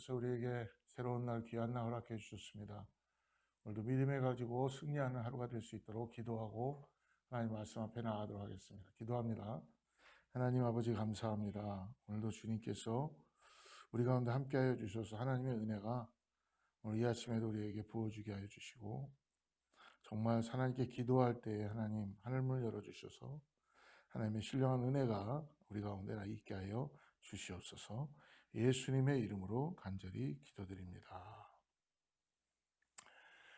하나님께서 우리에게 새로운 날 귀한 날 허락해 주셨습니다. 오늘도 믿음에 가지고 승리하는 하루가 될 수 있도록 기도하고 하나님 말씀 앞에 나가도록 하겠습니다. 기도합니다. 하나님 아버지 감사합니다. 오늘도 주님께서 우리 가운데 함께하여 주셔서 하나님의 은혜가 오늘 이 아침에도 우리에게 부어주게 하여 주시고 정말 하나님께 기도할 때에 하나님 하늘문을 열어주셔서 하나님의 신령한 은혜가 우리 가운데 나 있게 하여 주시옵소서. 예수님의 이름으로 간절히 기도드립니다.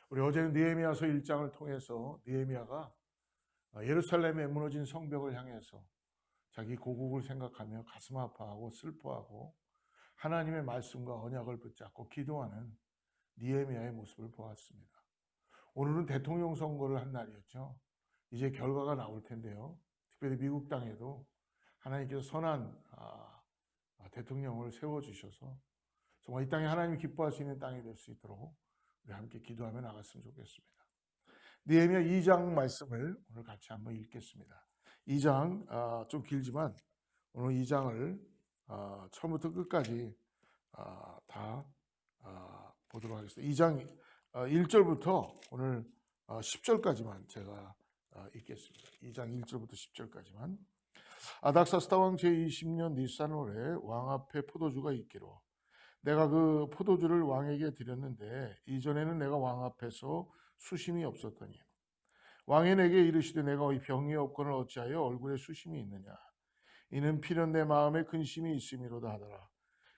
우리 어제는 느헤미야서 1장을 통해서 느헤미야가 예루살렘에 무너진 성벽을 향해서 자기 고국을 생각하며 가슴 아파하고 슬퍼하고 하나님의 말씀과 언약을 붙잡고 기도하는 느헤미야의 모습을 보았습니다. 오늘은 대통령 선거를 한 날이었죠. 이제 결과가 나올 텐데요. 특별히 미국 땅에도 하나님께서 선한 대통령을 세워주셔서 정말 이 땅에 하나님이 기뻐할 수 있는 땅이 될 수 있도록 우리 함께 기도하며 나갔으면 좋겠습니다. 느헤미야 2장 말씀을 오늘 같이 한번 읽겠습니다. 2장 좀 길지만 오늘 2장을 처음부터 끝까지 다 보도록 하겠습니다. 2장 1절부터 오늘 10절까지만 제가 읽겠습니다. 2장 1절부터 10절까지만. 아닥사스다 왕 제20년 니산월에 왕 앞에 포도주가 있기로 내가 그 포도주를 왕에게 드렸는데 이전에는 내가 왕 앞에서 수심이 없었더니 왕이 내게 이르시되 내가 이 병이 없거늘 어찌하여 얼굴에 수심이 있느냐 이는 필연 내 마음에 근심이 있음이로다 하더라.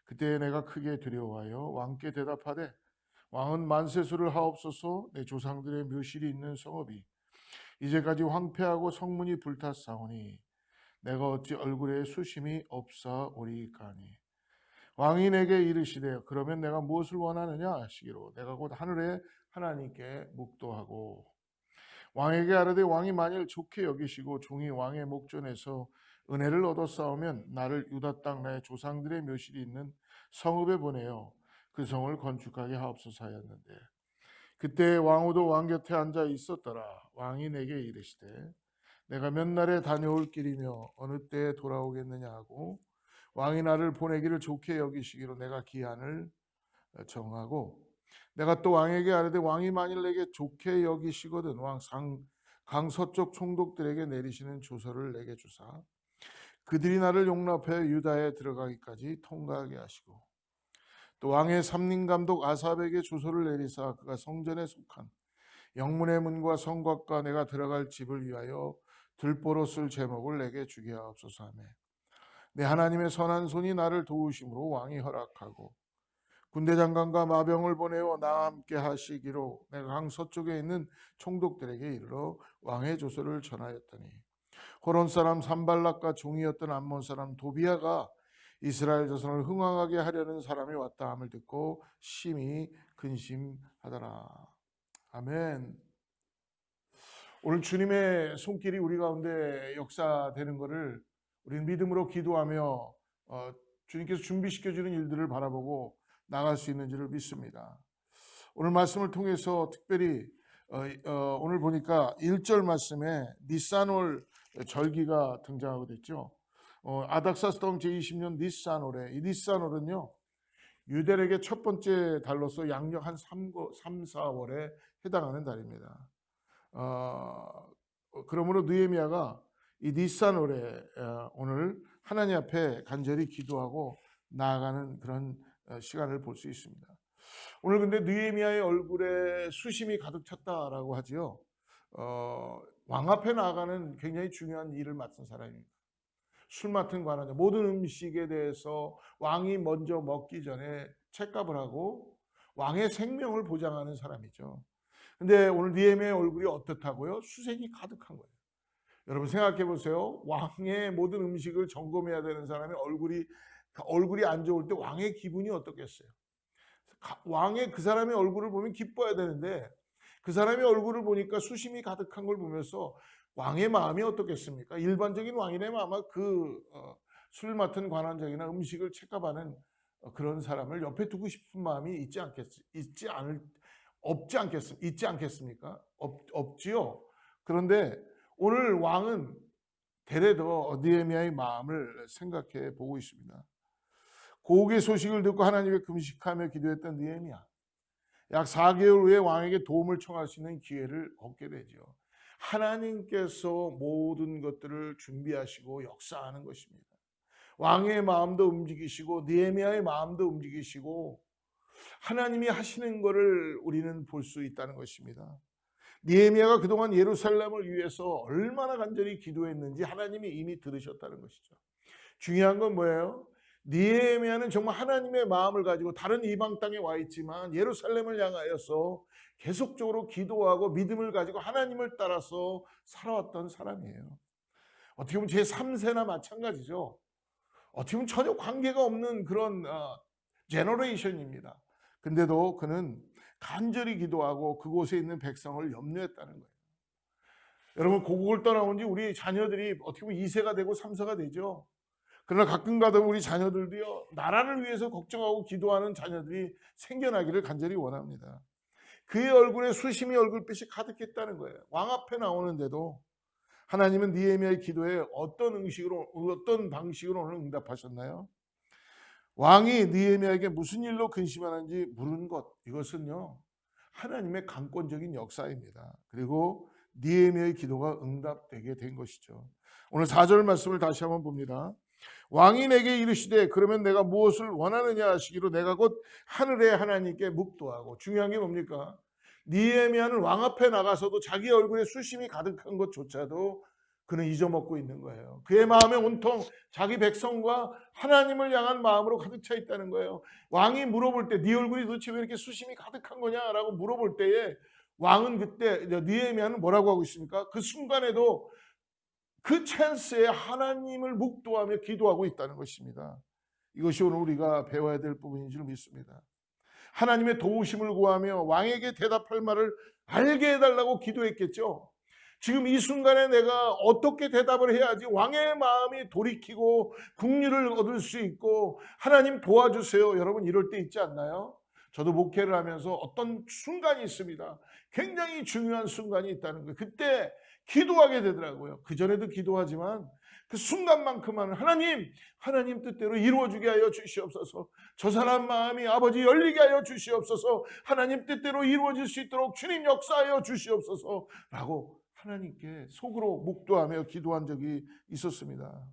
그때 내가 크게 두려워하여 왕께 대답하되 왕은 만세수를 하옵소서. 내 조상들의 묘실이 있는 성읍이 이제까지 황폐하고 성문이 불탔사오니 내가 어찌 얼굴에 수심이 없사오리까니. 왕이 내게 이르시되 그러면 내가 무엇을 원하느냐 하시기로 내가 곧 하늘의 하나님께 묵도하고 왕에게 아뢰되 왕이 만일 좋게 여기시고 종이 왕의 목전에서 은혜를 얻었사오면 나를 유다 땅 나의 조상들의 묘실이 있는 성읍에 보내어 그 성을 건축하게 하옵소서 하였는데 그때 왕후도 왕 곁에 앉아 있었더라. 왕이 내게 이르시되 내가 몇 날에 다녀올 길이며 어느 때에 돌아오겠느냐 하고 왕이 나를 보내기를 좋게 여기시기로 내가 기한을 정하고 내가 또 왕에게 아뢰되 왕이 만일 내게 좋게 여기시거든 왕 강서쪽 총독들에게 내리시는 조서를 내게 주사 그들이 나를 용납하여 유다에 들어가기까지 통과하게 하시고 또 왕의 삼림감독 아삽에게 조서를 내리사 그가 성전에 속한 영문의 문과 성곽과 내가 들어갈 집을 위하여 들보로 쓸 제목을 내게 주게 하옵소서 하며 내 하나님의 선한 손이 나를 도우심으로 왕이 허락하고 군대 장관과 마병을 보내어 나와 함께 하시기로 내가 강 서쪽에 있는 총독들에게 이르러 왕의 조서를 전하였더니 호론 사람 산발락과 종이었던 암몬 사람 도비아가 이스라엘 자손을 흥왕하게 하려는 사람이 왔다 함을 듣고 심히 근심하더라. 아멘. 오늘 주님의 손길이 우리 가운데 역사되는 것을 우리는 믿음으로 기도하며 주님께서 준비시켜주는 일들을 바라보고 나갈 수 있는지를 믿습니다. 오늘 말씀을 통해서 특별히 오늘 보니까 1절 말씀에 니산월 절기가 등장하게 됐죠. 아닥사스다 왕 제20년 니산월에 이 니산월은요 유대력의 첫 번째 달로서 양력 한 3, 4월에 해당하는 달입니다. 그러므로 느헤미야가 이 니산월에 오늘 하나님 앞에 간절히 기도하고 나아가는 그런 시간을 볼 수 있습니다. 오늘 근데 느헤미야의 얼굴에 수심이 가득 찼다라고 하지요. 왕 앞에 나아가는 굉장히 중요한 일을 맡은 사람입니다. 술 맡은 관원자 모든 음식에 대해서 왕이 먼저 먹기 전에 책값을 하고 왕의 생명을 보장하는 사람이죠. 근데 오늘 느헤미야의 얼굴이 어떻다고요? 수색이 가득한 거예요. 여러분 생각해 보세요. 왕의 모든 음식을 점검해야 되는 사람의 얼굴이 안 좋을 때 왕의 기분이 어떻겠어요? 왕의 그 사람의 얼굴을 보면 기뻐야 되는데 그 사람의 얼굴을 보니까 수심이 가득한 걸 보면서 왕의 마음이 어떻겠습니까? 일반적인 왕이라면 아마 술 맡은 관원장이나 음식을 책값하는 그런 사람을 옆에 두고 싶은 마음이 있지 않겠습니까? 없지요. 그런데 오늘 왕은 데레도 느헤미야의 마음을 생각해 보고 있습니다. 고국의 소식을 듣고 하나님의 금식하며 기도했던 느헤미야. 약 4개월 후에 왕에게 도움을 청할 수 있는 기회를 얻게 되죠. 하나님께서 모든 것들을 준비하시고 역사하는 것입니다. 왕의 마음도 움직이시고 느헤미야의 마음도 움직이시고 하나님이 하시는 것을 우리는 볼 수 있다는 것입니다. 느헤미야가 그동안 예루살렘을 위해서 얼마나 간절히 기도했는지 하나님이 이미 들으셨다는 것이죠. 중요한 건 뭐예요? 느헤미야는 정말 하나님의 마음을 가지고 다른 이방 땅에 와 있지만 예루살렘을 향하여서 계속적으로 기도하고 믿음을 가지고 하나님을 따라서 살아왔던 사람이에요. 어떻게 보면 제 3세나 마찬가지죠. 어떻게 보면 전혀 관계가 없는 그런 제너레이션입니다. 근데도 그는 간절히 기도하고 그곳에 있는 백성을 염려했다는 거예요. 여러분, 고국을 떠나온 지 우리 자녀들이 어떻게 보면 2세가 되고 3세가 되죠. 그러나 가끔 가다 우리 자녀들도요, 나라를 위해서 걱정하고 기도하는 자녀들이 생겨나기를 간절히 원합니다. 그의 얼굴에 수심이 얼굴빛이 가득했다는 거예요. 왕 앞에 나오는데도 하나님은 느헤미야의 기도에 어떤 방식으로 오늘 응답하셨나요? 왕이 느헤미야에게 무슨 일로 근심하는지 물은 것, 이것은요 하나님의 강권적인 역사입니다. 그리고 느헤미야의 기도가 응답되게 된 것이죠. 오늘 4절 말씀을 다시 한번 봅니다. 왕이 내게 이르시되 그러면 내가 무엇을 원하느냐 하시기로 내가 곧 하늘의 하나님께 묵도하고. 중요한 게 뭡니까? 느헤미야는 왕 앞에 나가서도 자기 얼굴에 수심이 가득한 것조차도 그는 잊어먹고 있는 거예요. 그의 마음에 온통 자기 백성과 하나님을 향한 마음으로 가득 차 있다는 거예요. 왕이 물어볼 때 네 얼굴이 도대체 왜 이렇게 수심이 가득한 거냐라고 물어볼 때에 왕은 그때 느헤미야는 뭐라고 하고 있습니까? 그 순간에도 그 찬스에 하나님을 묵도하며 기도하고 있다는 것입니다. 이것이 오늘 우리가 배워야 될 부분인 줄 믿습니다. 하나님의 도우심을 구하며 왕에게 대답할 말을 알게 해달라고 기도했겠죠. 지금 이 순간에 내가 어떻게 대답을 해야지 왕의 마음이 돌이키고 긍휼을 얻을 수 있고 하나님 도와주세요. 여러분 이럴 때 있지 않나요? 저도 목회를 하면서 어떤 순간이 있습니다. 굉장히 중요한 순간이 있다는 거예요. 그때 기도하게 되더라고요. 그전에도 기도하지만 그 순간만큼은 하나님 뜻대로 이루어지게 하여 주시옵소서. 저 사람 마음이 아버지 열리게 하여 주시옵소서. 하나님 뜻대로 이루어질 수 있도록 주님 역사하여 주시옵소서 라고 하나님께 속으로 묵도하며 기도한 적이 있었습니다.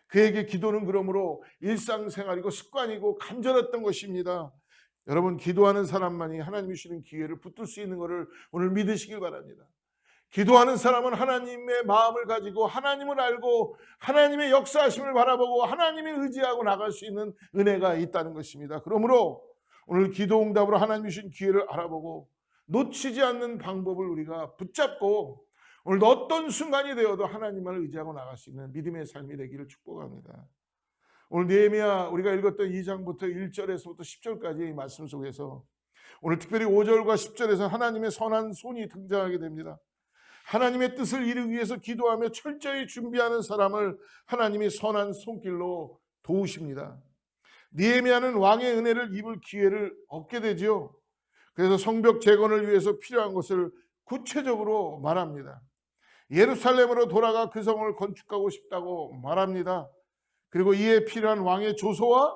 그에게 기도는 그러므로 일상생활이고 습관이고 간절했던 것입니다. 여러분, 기도하는 사람만이 하나님이 주시는 기회를 붙들 수 있는 것을 오늘 믿으시길 바랍니다. 기도하는 사람은 하나님의 마음을 가지고 하나님을 알고 하나님의 역사하심을 바라보고 하나님을 의지하고 나갈 수 있는 은혜가 있다는 것입니다. 그러므로 오늘 기도 응답으로 하나님이 주신 기회를 알아보고 놓치지 않는 방법을 우리가 붙잡고 오늘도 어떤 순간이 되어도 하나님을 의지하고 나갈 수 있는 믿음의 삶이 되기를 축복합니다. 오늘 느헤미야 우리가 읽었던 2장부터 1절에서부터 10절까지 이 말씀 속에서 오늘 특별히 5절과 10절에서 하나님의 선한 손이 등장하게 됩니다. 하나님의 뜻을 이루기 위해서 기도하며 철저히 준비하는 사람을 하나님이 선한 손길로 도우십니다. 느헤미야는 왕의 은혜를 입을 기회를 얻게 되지요. 그래서 성벽 재건을 위해서 필요한 것을 구체적으로 말합니다. 예루살렘으로 돌아가 그 성을 건축하고 싶다고 말합니다. 그리고 이에 필요한 왕의 조서와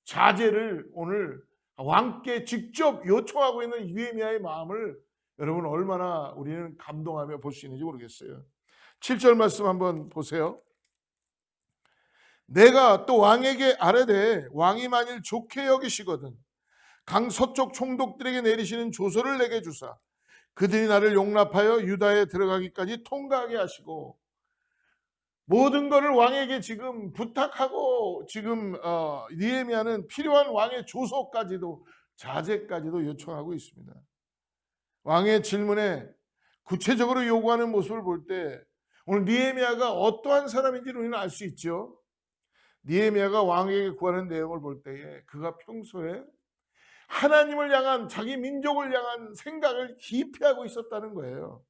자재를 오늘 왕께 직접 요청하고 있는 느헤미야의 마음을 여러분 얼마나 우리는 감동하며 볼 수 있는지 모르겠어요. 7절 말씀 한번 보세요. 내가 또 왕에게 아뢰되 왕이 만일 좋게 여기시거든 강 서쪽 총독들에게 내리시는 조서를 내게 주사 그들이 나를 용납하여 유다에 들어가기까지 통과하게 하시고. 모든 것을 왕에게 지금 부탁하고 지금 느헤미야는 필요한 왕의 조서까지도 자재까지도 요청하고 있습니다. 왕의 질문에 구체적으로 요구하는 모습을 볼 때 오늘 느헤미야가 어떠한 사람인지를 우리는 알 수 있죠. 느헤미야가 왕에게 구하는 내용을 볼 때에 그가 평소에 하나님을 향한 자기 민족을 향한 생각을 깊이 하고 있었다는 거예요.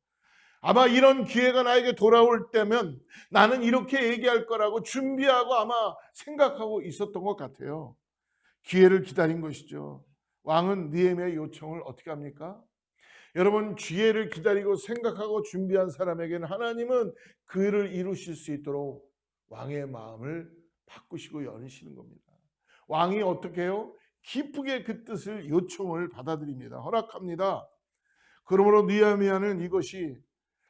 아마 이런 기회가 나에게 돌아올 때면 나는 이렇게 얘기할 거라고 준비하고 아마 생각하고 있었던 것 같아요. 기회를 기다린 것이죠. 왕은 느헤미야의 요청을 어떻게 합니까? 여러분, 기회를 기다리고 생각하고 준비한 사람에게는 하나님은 그 일을 이루실 수 있도록 왕의 마음을 바꾸시고 여니시는 겁니다. 왕이 어떻게 해요? 기쁘게 그 뜻을 요청을 받아들입니다. 허락합니다. 그러므로 느헤미야는 이것이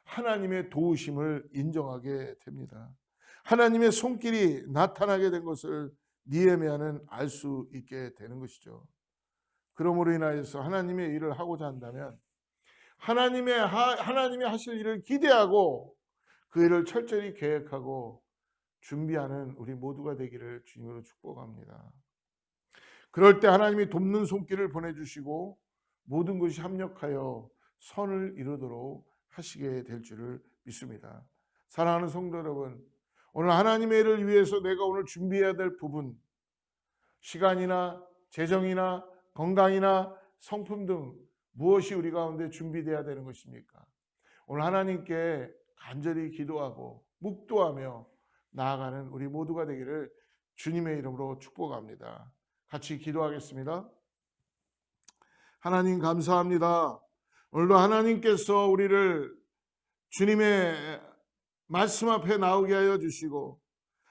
하나님의 도우심을 인정하게 됩니다. 하나님의 손길이 나타나게 된 것을 느헤미야는 알 수 있게 되는 것이죠. 그러므로 인하여서 하나님의 일을 하고자 한다면 하나님이 하실 일을 기대하고 그 일을 철저히 계획하고 준비하는 우리 모두가 되기를 주님으로 축복합니다. 그럴 때 하나님이 돕는 손길을 보내주시고 모든 것이 합력하여 선을 이루도록 하시게 될 줄을 믿습니다. 사랑하는 성도 여러분, 오늘 하나님의 일을 위해서 내가 오늘 준비해야 될 부분, 시간이나 재정이나 건강이나 성품 등 무엇이 우리 가운데 준비되어야 되는 것입니까? 오늘 하나님께 간절히 기도하고 묵도하며 나아가는 우리 모두가 되기를 주님의 이름으로 축복합니다. 같이 기도하겠습니다. 하나님 감사합니다. 오늘도 하나님께서 우리를 주님의 말씀 앞에 나오게 하여 주시고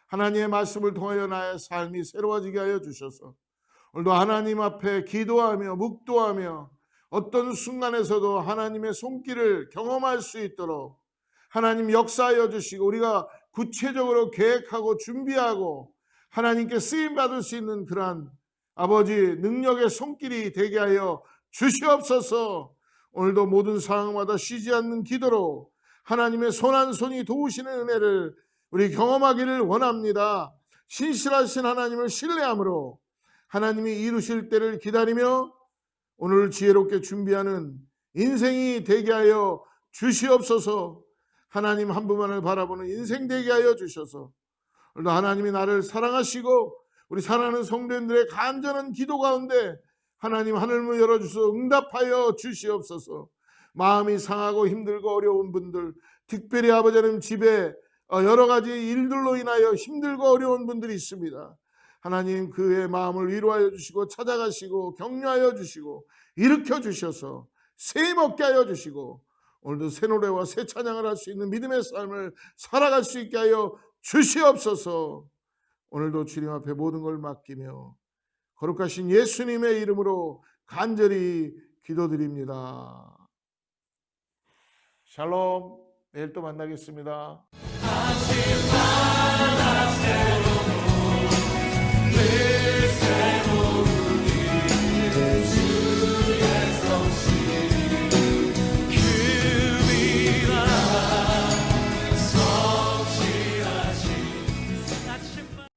하나님의 말씀을 통하여 나의 삶이 새로워지게 하여 주셔서 오늘도 하나님 앞에 기도하며 묵도하며 어떤 순간에서도 하나님의 손길을 경험할 수 있도록 하나님 역사하여 주시고 우리가 구체적으로 계획하고 준비하고 하나님께 쓰임받을 수 있는 그러한 아버지 능력의 손길이 되게 하여 주시옵소서. 오늘도 모든 상황마다 쉬지 않는 기도로 하나님의 손한 손이 도우시는 은혜를 우리 경험하기를 원합니다. 신실하신 하나님을 신뢰함으로 하나님이 이루실 때를 기다리며 오늘 지혜롭게 준비하는 인생이 되게 하여 주시옵소서. 하나님 한 분만을 바라보는 인생 되게 하여 주셔서 오늘도 하나님이 나를 사랑하시고 우리 사랑하는 성도님들의 간절한 기도 가운데 하나님 하늘문 열어주셔서 응답하여 주시옵소서. 마음이 상하고 힘들고 어려운 분들, 특별히 아버지 하나님 집에 여러 가지 일들로 인하여 힘들고 어려운 분들이 있습니다. 하나님 그의 마음을 위로하여 주시고 찾아가시고 격려하여 주시고 일으켜 주셔서 세임 얻게 하여 주시고 오늘도 새 노래와 새 찬양을 할 수 있는 믿음의 삶을 살아갈 수 있게 하여 주시옵소서. 오늘도 주님 앞에 모든 걸 맡기며 거룩하신 예수님의 이름으로 간절히 기도드립니다. 샬롬. 내일 또 만나겠습니다.